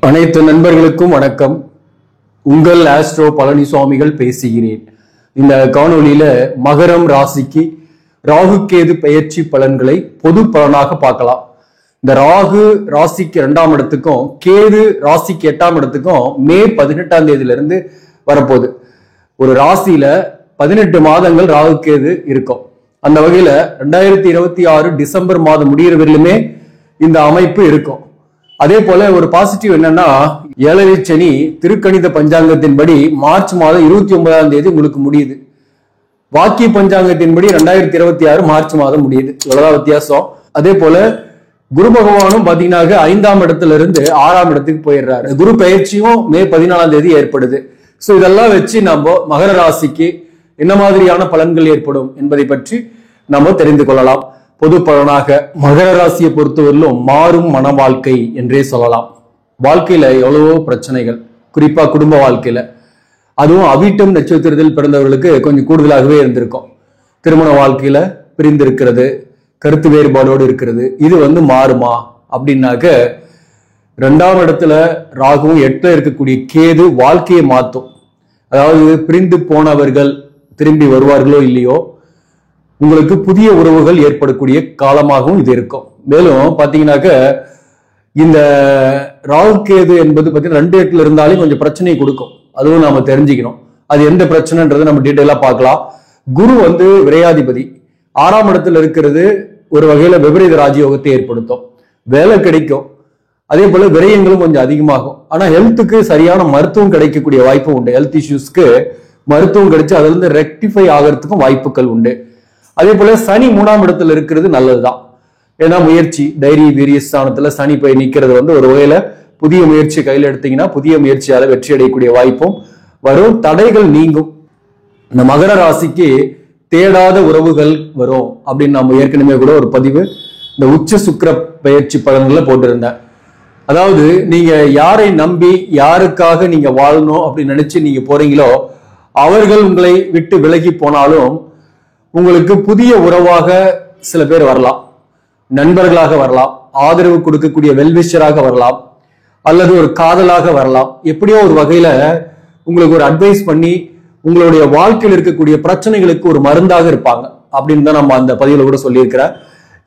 அனைத்து நண்பர்களுக்கும் வணக்கம். உங்கள் ஆஸ்ட்ரோ பழனிசாமிகள் பேசுகிறேன். இந்த காணொளியில மகரம் ராசிக்கு ராகு கேது பெயர்ச்சி பலன்களை பொது பலனாக பார்க்கலாம். இந்த ராகு ராசிக்கு 2ஆம் இடத்துக்கும் கேது ராசிக்கு 8ஆம் இடத்துக்கும் மே 18ஆம் தேதியிலிருந்து வரப்போகுது. ஒரு ராசியில 18 மாதங்கள் ராகு கேது இருக்கும். அந்த வகையில 2026 டிசம்பர் மாதம் முடிகிறவர்களுமே இந்த அமைப்பு இருக்கும். அதே போல ஒரு பாசிட்டிவ் என்னன்னா, 7 சனி திருக்கணித பஞ்சாங்கத்தின்படி மார்ச் மாதம் 29ஆம் தேதி உங்களுக்கு முடியுது. வாக்கிய பஞ்சாங்கத்தின்படி 2026 மார்ச் மாதம் முடியுது. இவ்வளவுதான் வித்தியாசம். அதே போல குரு பகவானும் பாத்தீங்கன்னா 5ஆம் இடத்துல இருந்து 6ஆம் இடத்துக்கு போயிடுறாரு. குரு பயிற்சியும் மே 14ஆம் தேதி ஏற்படுது. சோ இதெல்லாம் வச்சு நம்ம மகர ராசிக்கு என்ன மாதிரியான பலன்கள் ஏற்படும் என்பதை பற்றி நம்ம தெரிந்து கொள்ளலாம். பொது பலனாக மகர ராசியை பொறுத்தவரையிலும் மாறும் மன வாழ்க்கை என்றே சொல்லலாம். வாழ்க்கையில எவ்வளவோ பிரச்சனைகள், குறிப்பா குடும்ப வாழ்க்கையில, அதுவும் அவிட்டம் நட்சத்திரத்தில் பிறந்தவர்களுக்கு கொஞ்சம் கூடுதலாகவே இருந்திருக்கும். திருமண வாழ்க்கையில பிரிந்திருக்கிறது, கருத்து வேறுபாடோடு இருக்கிறது. இது மாறுமா அப்படின்னாக்க, 2ஆம் இடத்துல ராகுவும் 8ல இருக்கக்கூடிய கேது வாழ்க்கையை மாற்றும். அதாவது பிரிந்து போனவர்கள் திரும்பி வருவார்களோ இல்லையோ, உங்களுக்கு புதிய உறவுகள் ஏற்படக்கூடிய காலமாகவும் இது இருக்கும். மேலும் பாத்தீங்கன்னாக்க இந்த ராகு கேது என்பது பாத்தீங்கன்னா 2 8ல இருந்தாலும் கொஞ்சம் பிரச்சனையை கொடுக்கும். அதுவும் நாம தெரிஞ்சுக்கணும். அது எந்த பிரச்சனைன்றதை நம்ம டீட்டெயிலா பார்க்கலாம். குரு விரையாதிபதி 6ஆம் இடத்துல இருக்கிறது ஒரு வகையில விபரீத ராஜயோகத்தை ஏற்படுத்தும். வேலை கிடைக்கும், அதே போல விரயங்களும் கொஞ்சம் அதிகமாகும். ஆனா ஹெல்த்துக்கு சரியான மருத்துவம் கிடைக்கக்கூடிய வாய்ப்பு உண்டு. ஹெல்த் இஷ்யூஸ்க்கு மருத்துவம் கிடைச்சு அதுல இருந்து ரெக்டிஃபை ஆகிறதுக்கும் வாய்ப்புகள் உண்டு. அதே போல சனி 3ஆம் இடத்துல இருக்கிறது நல்லதுதான். ஏன்னா முயற்சி, தைரிய வீரிய ஸ்தானத்துல சனி போய் நிக்கிறது ஒரு வகையில புதிய முயற்சி கையில் எடுத்தீங்கன்னா புதிய முயற்சியால வெற்றி அடையக்கூடிய வாய்ப்பும் வரும். தடைகள் நீங்கும். இந்த மகர ராசிக்கு தேடாத உறவுகள் வரும் அப்படின்னு நம்ம ஏற்கனவே கூட ஒரு பதிவு இந்த உச்ச சுக்கிர பயிற்சி பலன்களை போட்டிருந்தேன். அதாவது நீங்க யாரை நம்பி யாருக்காக நீங்க வாழணும் அப்படின்னு நினைச்சு நீங்க போறீங்களோ அவர்கள் உங்களை விட்டு விலகி போனாலும் உங்களுக்கு புதிய உறவாக சில பேர் வரலாம், நண்பர்களாக வரலாம், ஆதரவு கொடுக்கக்கூடிய வெல்விஷராக வரலாம், அல்லது ஒரு காதலாக வரலாம். எப்படியோ ஒரு வகையில உங்களுக்கு ஒரு அட்வைஸ் பண்ணி உங்களுடைய வாழ்க்கையில் இருக்கக்கூடிய பிரச்சனைகளுக்கு ஒரு மருந்தாக இருப்பாங்க அப்படின்னு தான் நம்ம அந்த பதிவுல கூட சொல்லியிருக்கிறேன்.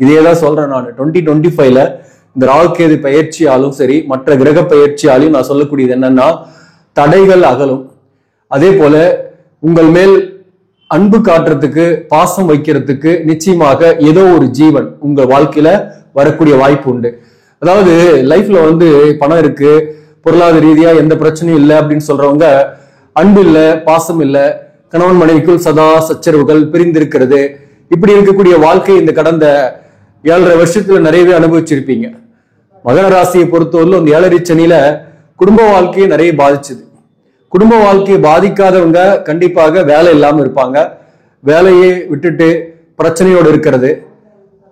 இதே தான் சொல்றேன் நான். 2025ல இந்த ராகு கேது பயிற்சியாலும் சரி, மற்ற கிரக பயிற்சியாலும் நான் சொல்லக்கூடியது என்னன்னா, தடைகள் அகலும். அதே போல உங்கள் மேல் அன்பு காட்டுறதுக்கு, பாசம் வைக்கிறதுக்கு நிச்சயமாக ஏதோ ஒரு ஜீவன் உங்க வாழ்க்கையில வரக்கூடிய வாய்ப்பு உண்டு. அதாவது லைஃப்ல பணம் இருக்கு, பொருளாதார ரீதியா எந்த பிரச்சனையும் இல்லை அப்படின்னு சொல்றவங்க அன்பு இல்லை, பாசம் இல்லை, கணவன் மனைவிக்குள் சதா சச்சரவுகள், பிரிந்திருக்கிறது, இப்படி இருக்கக்கூடிய வாழ்க்கை இந்த கடந்த 7.5 வருஷத்துல நிறையவே அனுபவிச்சிருப்பீங்க. மகர ராசியை பொறுத்தவரையிலும் இந்த 7 சனியில குடும்ப வாழ்க்கையை நிறைய பாதிச்சுது. குடும்ப வாழ்க்கையை பாதிக்காதவங்க கண்டிப்பாக வேலை இல்லாம இருப்பாங்க. வேலையை விட்டுட்டு பிரச்சனையோடு இருக்கிறது,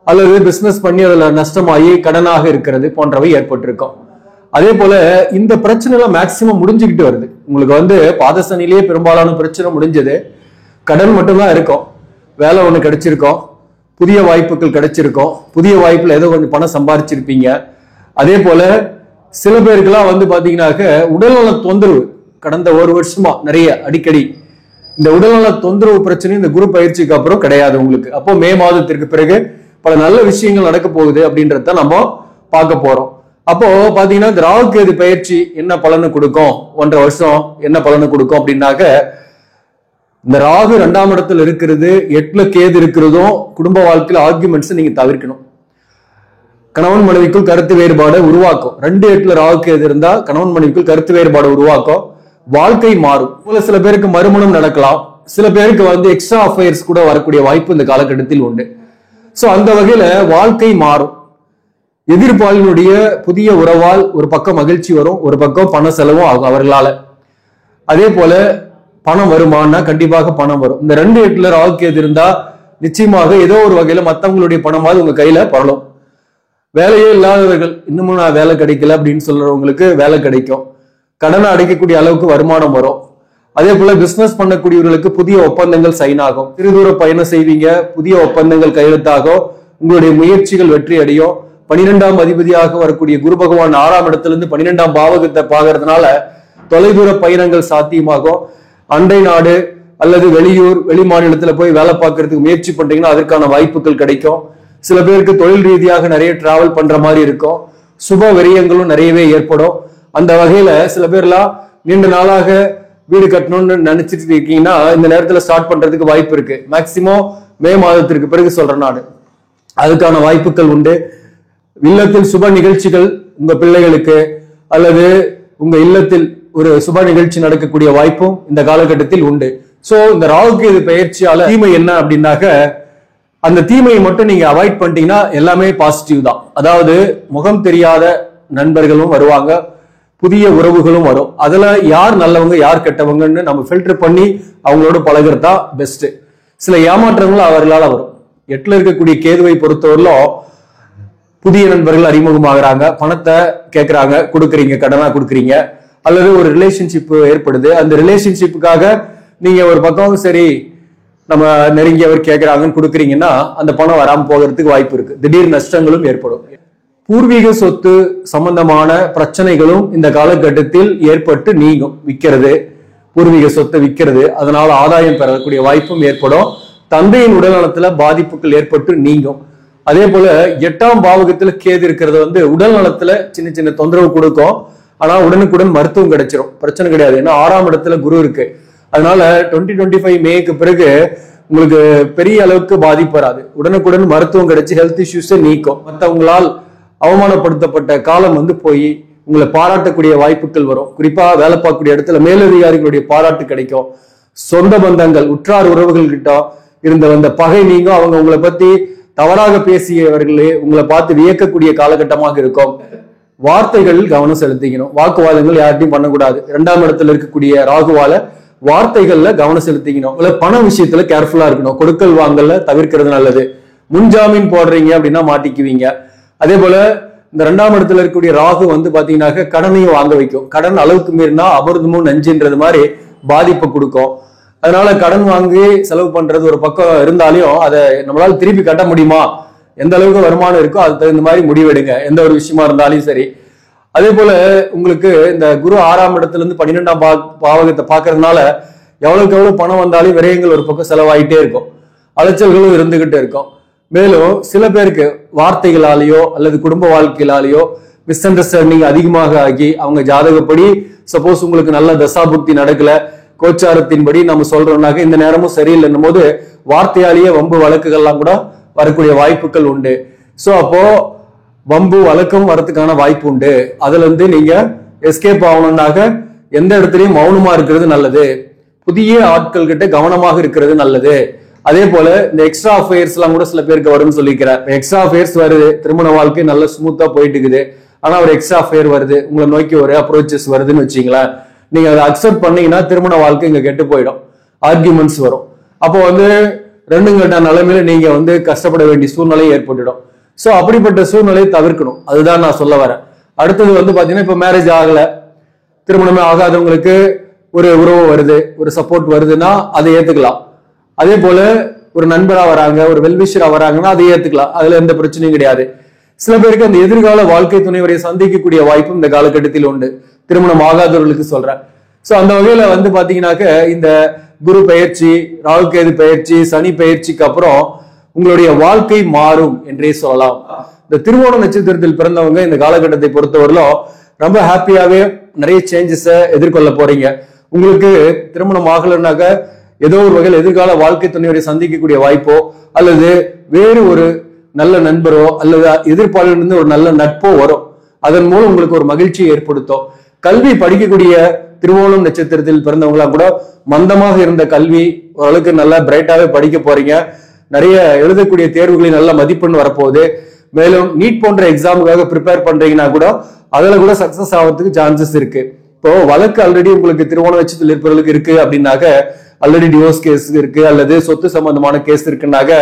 அல்லது பிசினஸ் பண்ணி அதுல நஷ்டமாகி கடனாக இருக்கிறது போன்றவை ஏற்பட்டிருக்கும். அதே போல இந்த பிரச்சனை எல்லாம் மேக்சிமம் முடிஞ்சுக்கிட்டு வருது. உங்களுக்கு பாதசனிலேயே பெரும்பாலான பிரச்சனை முடிஞ்சது. கடன் மட்டும்தான் இருக்கும். வேலை ஒண்ணு கிடைச்சிருக்கோம், புதிய வாய்ப்புகள் கிடைச்சிருக்கோம், புதிய வாய்ப்புல ஏதோ கொஞ்சம் பணம் சம்பாதிச்சிருப்பீங்க. அதே போல சில பேருக்கெல்லாம் பாத்தீங்கன்னாக்க உடல்நல தொந்தரவு கடந்த 1 வருஷமா நிறைய அடிக்கடி இந்த உடல்நல தொந்தரவு பிரச்சனை இந்த குரு பயிற்சிக்கு அப்புறம் கிடையாது உங்களுக்கு. அப்போ மே மாதத்திற்கு பிறகு பல நல்ல விஷயங்கள் நடக்க போகுது அப்படின்றத நம்ம பார்க்க போறோம். அப்போ பாத்தீங்கன்னா இந்த ராகு கேது பயிற்சி என்ன பலனை கொடுக்கும், 1.5 வருஷம் என்ன பலனை கொடுக்கும் அப்படின்னாக்க, இந்த ராகு 2ஆம் இடத்துல இருக்கிறது, 8ல கேது இருக்கிறதும் குடும்ப வாழ்க்கையில ஆர்குமெண்ட்ஸ் நீங்க தவிர்க்கணும். கணவன் மனைவிக்குள் கருத்து வேறுபாடு உருவாக்கும். 2 8ல ராகு கேது இருந்தா கணவன் மனைவிக்குள் கருத்து வேறுபாடு உருவாக்கும், வாழ்க்கை மாறும். சில பேருக்கு மறுமணம் நடக்கலாம், சில பேருக்கு எக்ஸ்ட்ரா அஃபேர்ஸ் கூட வரக்கூடிய வாய்ப்பு இந்த காலகட்டத்தில் உண்டு. சோ அந்த வகையில வாழ்க்கை மாறும். எதிர்பாலினுடைய புதிய உறவால் ஒரு பக்கம் மகிழ்ச்சி வரும், ஒரு பக்கம் பண செலவும் ஆகும் அவர்களால. அதே போல பணம் வருமானா கண்டிப்பாக பணம் வரும். இந்த 2 8ல ராகு கேது இருந்தா நிச்சயமாக ஏதோ ஒரு வகையில மத்தவங்களுடைய பணமாவது உங்க கையில பரலும். வேலையே இல்லாதவர்கள், இன்னமும் நான் வேலை கிடைக்கல அப்படின்னு சொல்றவங்களுக்கு வேலை கிடைக்கும். கடனை அடைக்கக்கூடிய அளவுக்கு வருமானம் வரும். அதே போல பிசினஸ் பண்ணக்கூடியவர்களுக்கு புதிய ஒப்பந்தங்கள் சைன் ஆகும். சிறுதூர பயணம் செய்வீங்க, புதிய ஒப்பந்தங்கள் கையெழுத்தாகும், உங்களுடைய முயற்சிகள் வெற்றி அடையும், 12ஆம் அதிபதியாக வரக்கூடிய குரு பகவான் 6ஆம் இடத்திலிருந்து 12ஆம் பாவகத்தை பாக்குறதுனால தொலைதூர பயணங்கள் சாத்தியமாகும். அண்டை நாடு அல்லது வெளியூர் வெளி மாநிலத்துல போய் வேலை பார்க்கறதுக்கு முயற்சி பண்றீங்கன்னா அதற்கான வாய்ப்புகள் கிடைக்கும். சில பேருக்கு தொழில் ரீதியாக நிறைய டிராவல் பண்ற மாதிரி இருக்கும். சுப விரயங்களும் நிறையவே ஏற்படும். அந்த வகையில சில பேர்லாம் நீண்ட நாளாக வீடு கட்டணும்னு நினைச்சிட்டு இருக்கீங்கன்னா இந்த நேரத்துல ஸ்டார்ட் பண்றதுக்கு வாய்ப்பு இருக்கு. மேக்சிமம் மே மாதத்திற்கு பிறகு சொல்றேன் நான், அதுக்கான வாய்ப்புகள் உண்டு. இல்லத்தில் சுப நிகழ்ச்சிகள் உங்க பிள்ளைகளுக்கு அல்லது உங்க இல்லத்தில் ஒரு சுப நிகழ்ச்சி நடக்கக்கூடிய வாய்ப்பும் இந்த காலகட்டத்தில் உண்டு. சோ இந்த ராகுகேது பெயர்ச்சியால தீமை என்ன அப்படின்னாக்க, அந்த தீமையை மட்டும் நீங்க அவாய்ட் பண்ணிட்டீங்கன்னா எல்லாமே பாசிட்டிவ் தான். அதாவது முகம் தெரியாத நண்பர்களும் வருவாங்க, புதிய உறவுகளும் வரும். அதுல யார் நல்லவங்க யார் கெட்டவங்கன்னு நம்ம ஃபில்டர் பண்ணி அவங்களோட பழகிறதா பெஸ்ட். சில ஏமாற்றங்களும் அவர்களால வரும். 8ல இருக்கக்கூடிய கேதுவை பொறுத்தவரையிலும் புதிய நண்பர்கள் அறிமுகமாகறாங்க, பணத்தை கேட்கறாங்க, கொடுக்குறீங்க, கடனா கொடுக்குறீங்க, அல்லது ஒரு ரிலேஷன்ஷிப் ஏற்படுது. அந்த ரிலேஷன்ஷிப்புக்காக நீங்க ஒரு பக்கம் சரி நம்ம நெருங்கியவர் கேட்கறாங்கன்னு கொடுக்குறீங்கன்னா அந்த பணம் வராம போகிறதுக்கு வாய்ப்பு இருக்கு. திடீர் நஷ்டங்களும் ஏற்படும். பூர்வீக சொத்து சம்பந்தமான பிரச்சனைகளும் இந்த காலகட்டத்தில் ஏற்பட்டு நீங்கும். விற்கிறது, பூர்வீக சொத்தை விற்கிறது, அதனால ஆதாயம் பெறக்கூடிய வாய்ப்பும் ஏற்படும். தந்தையின் உடல்நலத்துல பாதிப்புகள் ஏற்பட்டு நீங்கும். அதே போல 8ஆம் பாவகத்துல கேது இருக்கிறது உடல் நலத்துல சின்ன சின்ன தொந்தரவு கொடுக்கும். ஆனா உடனுக்குடன் மருத்துவம் கிடைச்சிடும், பிரச்சனை கிடையாது. ஏன்னா 6ஆம் இடத்துல குரு இருக்கு. அதனால 2025 மேக்கு பிறகு உங்களுக்கு பெரிய அளவுக்கு பாதிப்பு வராது. உடனுக்குடன் மருத்துவம் கிடைச்சு ஹெல்த் இஷ்யூஸை நீக்கும். மற்றவங்களால் அவமானப்படுத்தப்பட்ட காலம் போய் உங்களை பாராட்டக்கூடிய வாய்ப்புகள் வரும். குறிப்பா வேலை பார்க்கக்கூடிய இடத்துல மேலதிகாரிகளுடைய பாராட்டு கிடைக்கும். சொந்த பந்தங்கள் உற்றார் உறவுகள் கிட்ட இருந்த வந்த பகை நீங்க அவங்க உங்களை பத்தி தவறாக பேசியவர்களே உங்களை பார்த்து வியக்கக்கூடிய காலகட்டமாக இருக்கும். வார்த்தைகள் கவனம் செலுத்திக்கணும். வாக்குவாதங்கள் யார்ட்டையும் பண்ணக்கூடாது. 2ஆம் இடத்துல இருக்கக்கூடிய ராகுவால வார்த்தைகள்ல கவனம் செலுத்திக்கணும். பண விஷயத்துல கேர்ஃபுல்லா இருக்கணும். கொடுக்கல் வாங்கல்ல தவிர்க்கிறது நல்லது. முன்ஜாமீன் போடுறீங்க அப்படின்னா மாட்டிக்குவீங்க. அதே போல இந்த 2ஆம் இடத்துல இருக்கக்கூடிய ராகு பாத்தீங்கன்னாக்க கடனையும் வாங்க வைக்கும். கடன் அளவுக்கு மீறினா அமிர்தமும் நஞ்சுன்றது மாதிரி பாதிப்பை கொடுக்கும். அதனால கடன் வாங்கி செலவு பண்றது ஒரு பக்கம் இருந்தாலும் அதை நம்மளால திருப்பி கட்ட முடியுமா, எந்த அளவுக்கு வருமானம் இருக்கோ அது தகுந்த மாதிரி முடிவெடுங்க, எந்த ஒரு விஷயமா இருந்தாலும் சரி. அதே போல உங்களுக்கு இந்த குரு 6ஆம் இடத்துல இருந்து 12ஆம் பாவகத்தை பாக்குறதுனால எவ்வளவுக்கு எவ்வளவு பணம் வந்தாலும் விரயங்கள் ஒரு பக்கம் செலவாயிட்டே இருக்கும், அலைச்சல்களும் இருந்துகிட்டே இருக்கும். மேலும் சில பேருக்கு வார்த்தைகளாலேயோ அல்லது குடும்ப வாழ்க்கையிலாலேயோ மிஸ் அண்டர்ஸ்டாண்டிங் அதிகமாக ஆகி அவங்க ஜாதகப்படி சப்போஸ் உங்களுக்கு நல்ல தசாபுக்தி நடக்கல, கோச்சாரத்தின்படி நம்ம சொல்றோம்னாக்க இந்த நேரமும் சரியில்லைன்னும் போது வார்த்தையாலேயே வம்பு வழக்குகள்லாம் கூட வரக்கூடிய வாய்ப்புகள் உண்டு. சோ அப்போ வம்பு வழக்கம் வரதுக்கான வாய்ப்பு உண்டு. அதுல இருந்து நீங்க எஸ்கேப் ஆகணும்னாக்க எந்த இடத்துலயும் மௌனமா இருக்கிறது நல்லது. புதிய ஆட்கள் கிட்ட கவனமாக இருக்கிறது நல்லது. அதே போல இந்த எக்ஸ்ட்ரா அஃபேர்ஸ் எல்லாம் கூட சில பேருக்கு வரும்னு சொல்லிக்கிறேன். எக்ஸ்ட்ரா அஃபேர்ஸ் வருது, திருமண வாழ்க்கை நல்ல ஸ்மூத்தா போயிட்டு இருக்குது. ஆனா ஒரு எக்ஸ்ட்ரா அஃபேர் வருது, உங்களை நோக்கி ஒரு அப்ரோச்சஸ் வருதுன்னு வச்சுங்களேன். நீங்க அதை அக்செப்ட் பண்ணீங்கன்னா திருமண வாழ்க்கை இங்க கெட்டு போயிடும், ஆர்கியூமெண்ட்ஸ் வரும். அப்போ ரெண்டும் கட்ட நிலைமையில நீங்க கஷ்டப்பட வேண்டிய சூழ்நிலை ஏற்பட்டுடும். சோ அப்படிப்பட்ட சூழ்நிலையை தவிர்க்கணும். அதுதான் நான் சொல்ல வரேன். அடுத்தது பாத்தீங்கன்னா இப்ப மேரேஜ் ஆகல, திருமணமே ஆகாதவங்களுக்கு ஒரு உறவு வருது, ஒரு சப்போர்ட் வருதுன்னா அதை ஏத்துக்கலாம். அதே போல ஒரு நண்பரா வராங்க, ஒரு வெல்விஷரா வராங்கன்னா அதை ஏத்துக்கலாம், அதுல எந்த பிரச்சனையும் கிடையாது. சில பேருக்கு அந்த எதிர்கால வாழ்க்கை துணைவரை சந்திக்கக்கூடிய வாய்ப்பும் இந்த காலகட்டத்தில் உண்டு, திருமணம் ஆகாதவர்களுக்கு சொல்றேன். சோ அந்த வகையில பாத்தீங்கன்னாக்க இந்த குரு பெயர்ச்சி, ராகுகேது பெயர்ச்சி, சனி பெயர்ச்சிக்கு அப்புறம் உங்களுடைய வாழ்க்கை மாறும் என்றே சொல்லலாம். இந்த திருவோண நட்சத்திரத்தில் பிறந்தவங்க இந்த காலகட்டத்தை பொறுத்தவரையிலும் ரொம்ப ஹாப்பியாவே நிறைய சேஞ்சஸ எதிர்கொள்ள போறீங்க. உங்களுக்கு திருமணம் ஆகலைன்னாக்க ஏதோ ஒரு வகையில் எதிர்கால வாழ்க்கை துணைவரை சந்திக்கக்கூடிய வாய்ப்போ அல்லது வேறு ஒரு நல்ல நண்பரோ அல்லது எதிர்ப்பாளர்ந்து ஒரு நல்ல நட்போ வரும். அதன் மூலம் உங்களுக்கு ஒரு மகிழ்ச்சியை ஏற்படுத்தும். கல்வி படிக்கக்கூடிய திருவோணம் நட்சத்திரத்தில் பிறந்தவங்களா கூட மந்தமாக இருந்த கல்வி ஓரளவுக்கு நல்லா பிரைட்டாவே படிக்க போறீங்க. நிறைய எழுதக்கூடிய தேர்வுகளில் நல்ல மதிப்பெண் வரப்போகுது. மேலும் நீட் போன்ற எக்ஸாமுக்காக ப்ரிப்பேர் பண்றீங்கன்னா கூட அதுல கூட சக்சஸ் ஆகிறதுக்கு சான்சஸ் இருக்கு. இப்போ வழக்கு ஆல்ரெடி உங்களுக்கு திருவோண நட்சத்திரத்தில் இருப்பவர்களுக்கு இருக்கு அப்படின்னாக்க, ஆல்ரெடி டிவோர்ஸ் கேஸ் இருக்கு அல்லது சொத்து சம்பந்தமான கேஸ் இருக்குன்னாக்க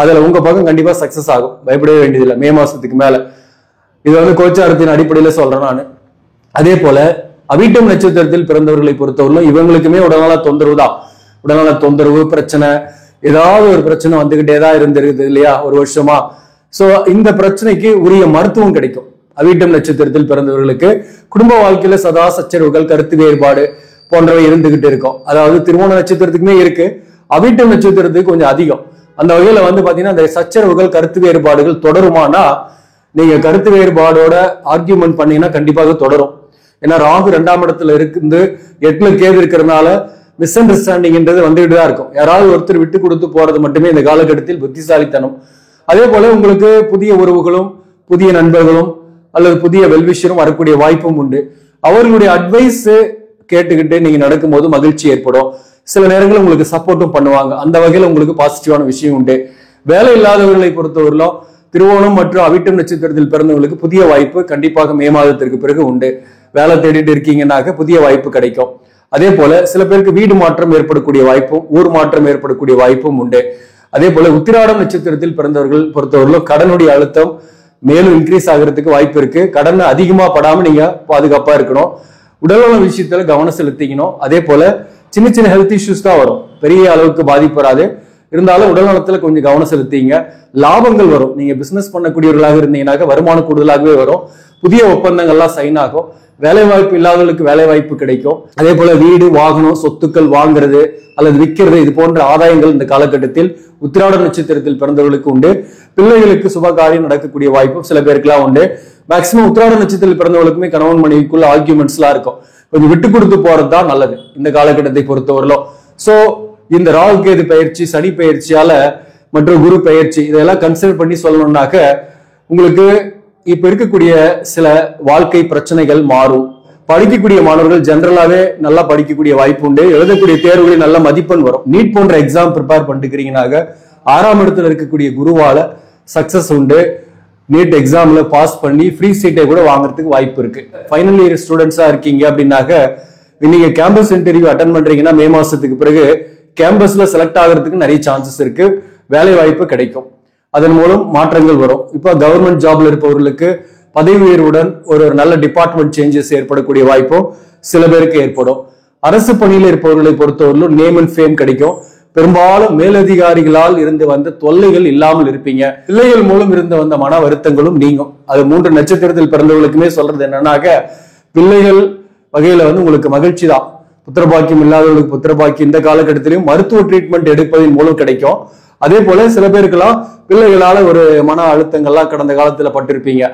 அதுல உங்க பக்கம் கண்டிப்பா சக்சஸ் ஆகும், பயப்படவே வேண்டியதில்லை. மே மாசத்துக்கு மேல இது கோச்சாரத்தின் அடிப்படையில சொல்றேன் நான். அதே போல அவிட்டம் நட்சத்திரத்தில் பிறந்தவர்களை பொறுத்தவரையிலும் இவங்களுக்குமே உடல்நல தொந்தரவு தான். உடல்நல தொந்தரவு பிரச்சனை, ஏதாவது ஒரு பிரச்சனை வந்துகிட்டே தான் இருந்திருக்குது இல்லையா ஒரு வருஷமா. சோ இந்த பிரச்சனைக்கு உரிய மருத்துவம் கிடைக்கும். அவிட்டம் நட்சத்திரத்தில் பிறந்தவர்களுக்கு குடும்ப வாழ்க்கையில சதா சச்சரவுகள், கருத்து வேறுபாடு போன்றவை இருந்துகிட்டு இருக்கும். அதாவது திருவோண நட்சத்திரத்துக்குமே இருக்கு, அவிட்டம் நட்சத்திரத்துக்கு கொஞ்சம் அதிகம். அந்த வகையில பாத்தீங்கன்னா அந்த சச்சரவுகள், கருத்து வேறுபாடுகள் தொடருமானா, நீங்க கருத்து வேறுபாடோட ஆர்கியூமெண்ட் பண்ணீங்கன்னா கண்டிப்பாக தொடரும். ஏன்னா ராகு 2ஆம் இடத்துல இருந்து 8ல கேது இருக்கிறதுனால மிஸ் அண்டர்ஸ்டாண்டிங்ன்றது வந்துகிட்டு தான் இருக்கும். யாராவது ஒருத்தர் விட்டு கொடுத்து போறது மட்டுமே இந்த காலகட்டத்தில் புத்திசாலித்தனம். அதே போல உங்களுக்கு புதிய உறவுகளும் புதிய நண்பர்களும் அல்லது புதிய வெல்விஷரும் வரக்கூடிய வாய்ப்பும் உண்டு. அவர்களுடைய அட்வைஸ் கேட்டுக்கிட்டு நீங்க நடக்கும்போது மகிழ்ச்சி ஏற்படும். சில நேரங்களில் உங்களுக்கு சப்போர்ட்டும் பண்ணுவாங்க. அந்த வகையில் உங்களுக்கு பாசிட்டிவான விஷயம் உண்டு. வேலை இல்லாதவர்களை பொறுத்தவரையிலும் திருவோணம் மற்றும் அவிட்டம் நட்சத்திரத்தில் பிறந்தவங்களுக்கு புதிய வாய்ப்பு கண்டிப்பாக மே மாதத்திற்கு பிறகு உண்டு. வேலை தேடிட்டு இருக்கீங்கன்னாக்க புதிய வாய்ப்பு கிடைக்கும். அதே போல சில பேருக்கு வீடு மாற்றம் ஏற்படக்கூடிய வாய்ப்பும் ஊர் மாற்றம் ஏற்படக்கூடிய வாய்ப்பும் உண்டு. அதே போல உத்திராடம் நட்சத்திரத்தில் பிறந்தவர்கள் பொறுத்தவரையிலும் கடனுடைய அழுத்தம் மேலும் இன்க்ரீஸ் ஆகிறதுக்கு வாய்ப்பு இருக்கு. கடன் அதிகமா படாம நீங்க பாதுகாப்பா இருக்கணும். உடல்நல விஷயத்துல கவனம் செலுத்திக்கணும். அதே போல சின்ன சின்ன ஹெல்த் இஷ்யூஸ் தான் வரும், பெரிய அளவுக்கு பாதிப்பு வராது. இருந்தாலும் உடல் நலத்துல கொஞ்சம் கவனம் செலுத்திங்க. லாபங்கள் வரும். நீங்க பிசினஸ் பண்ணக்கூடியவர்களாக இருந்தீங்கன்னாக்க வருமானம் கூடுதலாகவே வரும். புதிய ஒப்பந்தங்கள்லாம் சைன் ஆகும். வேலை வாய்ப்பு இல்லாதவர்களுக்கு வேலை வாய்ப்பு கிடைக்கும். அதே போல வீடு, வாகனம், சொத்துக்கள் வாங்குறது அல்லது விற்கிறது, இது போன்ற ஆதாயங்கள் இந்த காலகட்டத்தில் உத்திராட நட்சத்திரத்தில் பிறந்தவர்களுக்கு உண்டு. பிள்ளைகளுக்கு சுப காரியம் நடக்கக்கூடிய வாய்ப்பும் சில பேருக்குலாம் உண்டு. மேக்சிமம் உத்திராட நட்சத்திரத்தில் பிறந்தவர்களுக்குமே கணவன் மனைவிக்குள்ள ஆர்கியூமெண்ட்ஸ் எல்லாம் இருக்கும். கொஞ்சம் விட்டு கொடுத்து போறதுதான் நல்லது இந்த காலகட்டத்தை பொறுத்தவரையிலும். சோ இந்த ராகு கேது பயிற்சி, சனி பயிற்சியால மற்றும் குரு பயிற்சி இதெல்லாம் கன்சிடர் பண்ணி சொல்லணும்னாக்க உங்களுக்கு இப்ப இருக்கக்கூடிய சில வாழ்க்கை பிரச்சனைகள் மாறும். படிக்கக்கூடிய மாணவர்கள் ஜெனரலாவே நல்லா படிக்கக்கூடிய வாய்ப்பு உண்டு. எழுதக்கூடிய தேர்வுகளில் நல்ல மதிப்பெண் வரும். நீட் போன்ற எக்ஸாம் ப்ரிப்பேர் பண்ணிக்கிறீங்கன்னாக்க 6ஆம் இடத்துல இருக்கக்கூடிய குருவால சக்சஸ் உண்டு. நீட் எக்ஸாம்ல பாஸ் பண்ணி ஃப்ரீ சீட்டை கூட வாங்குறதுக்கு வாய்ப்பு இருக்கு. ஃபைனல் இயர் ஸ்டூடெண்ட்ஸா இருக்கீங்க அப்படின்னாக்க நீங்க கேம்பஸ் இன்டர்வியூ அட்டன் பண்றீங்கன்னா மே மாசத்துக்கு பிறகு கேம்பஸ்ல செலக்ட் ஆகிறதுக்கு நிறைய சான்சஸ் இருக்கு. வேலை வாய்ப்பு கிடைக்கும். அதன் மூலம் மாற்றங்கள் வரும். இப்போ கவர்மெண்ட் ஜாப்ல இருப்பவர்களுக்கு பதவி உயர்வுடன் ஒரு நல்ல டிபார்ட்மெண்ட் சேஞ்சஸ் ஏற்படக்கூடிய வாய்ப்பும் சில பேருக்கு ஏற்படும். அரசு பணியில் இருப்பவர்களை பொறுத்தவரையிலும் நேம் அண்ட் ஃபேம் கிடைக்கும். பெரும்பாலும் மேலதிகாரிகளால் இருந்து வந்த தொல்லைகள் இல்லாமல் இருப்பீங்க. பிள்ளைகள் மூலம் இருந்து வந்த மன வருத்தங்களும் நீங்கும். அது 3 நட்சத்திரத்தில் பிறந்தவர்களுக்குமே சொல்றது என்னன்னாக்க பிள்ளைகள் வகையில உங்களுக்கு மகிழ்ச்சி தான். புத்திரபாக்கியம் இல்லாதவர்களுக்கு புத்திரபாக்கியம் இந்த காலகட்டத்திலையும் மருத்துவ ட்ரீட்மெண்ட் எடுப்பதன் மூலம் கிடைக்கும். அதே போல சில பேருக்கெல்லாம் பிள்ளைகளால ஒரு மன அழுத்தங்கள்லாம் கடந்த காலத்துல பட்டிருப்பீங்க.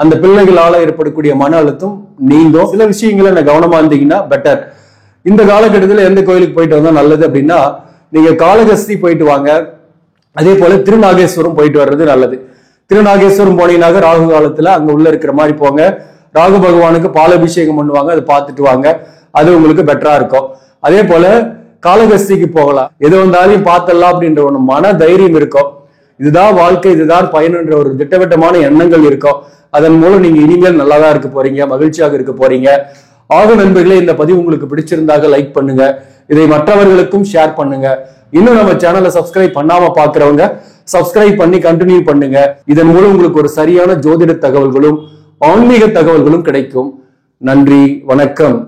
அந்த பிள்ளைகளால ஏற்படக்கூடிய மன அழுத்தம் நீங்கும். சில விஷயங்களை நான் கவனமா இருந்தீங்கன்னா பெட்டர். இந்த காலகட்டத்தில் எந்த கோயிலுக்கு போயிட்டு வந்தா நல்லது அப்படின்னா, நீங்க காளகஸ்தி போயிட்டு வாங்க. அதே போல திருநாகேஸ்வரம் போயிட்டு வர்றது நல்லது. திருநாகேஸ்வரம் போனீங்கன்னாக்க ராகு காலத்துல அங்க உள்ள இருக்கிற மாதிரி போங்க. ராகு பகவானுக்கு பாலாபிஷேகம் பண்ணுவாங்க, அதை பார்த்துட்டு வாங்க. அது உங்களுக்கு பெட்டரா இருக்கும். அதே போல காளகஸ்திக்கு போகலாம். எது வந்தாலும் பார்த்தலாம் அப்படின்ற ஒரு மன தைரியம் இருக்கும். இதுதான் வாழ்க்கை, இதுதான் பயனுன்ற ஒரு திட்டவட்டமான எண்ணங்கள் இருக்கும். அதன் மூலம் நீங்க இனிமேல் நல்லாதான் இருக்க போறீங்க, மகிழ்ச்சியாக இருக்க போறீங்க. ஆக நண்பர்களே, இந்த பதிவு உங்களுக்கு பிடிச்சிருந்தாக லைக் பண்ணுங்க. இதை மற்றவர்களுக்கும் ஷேர் பண்ணுங்க. இன்னும் நம்ம சேனலை சப்ஸ்கிரைப் பண்ணாம பாக்குறவங்க சப்ஸ்கிரைப் பண்ணி கண்டினியூ பண்ணுங்க. இதன் மூலம் உங்களுக்கு ஒரு சரியான ஜோதிட தகவல்களும் ஆன்மீக தகவல்களும் கிடைக்கும். நன்றி, வணக்கம்.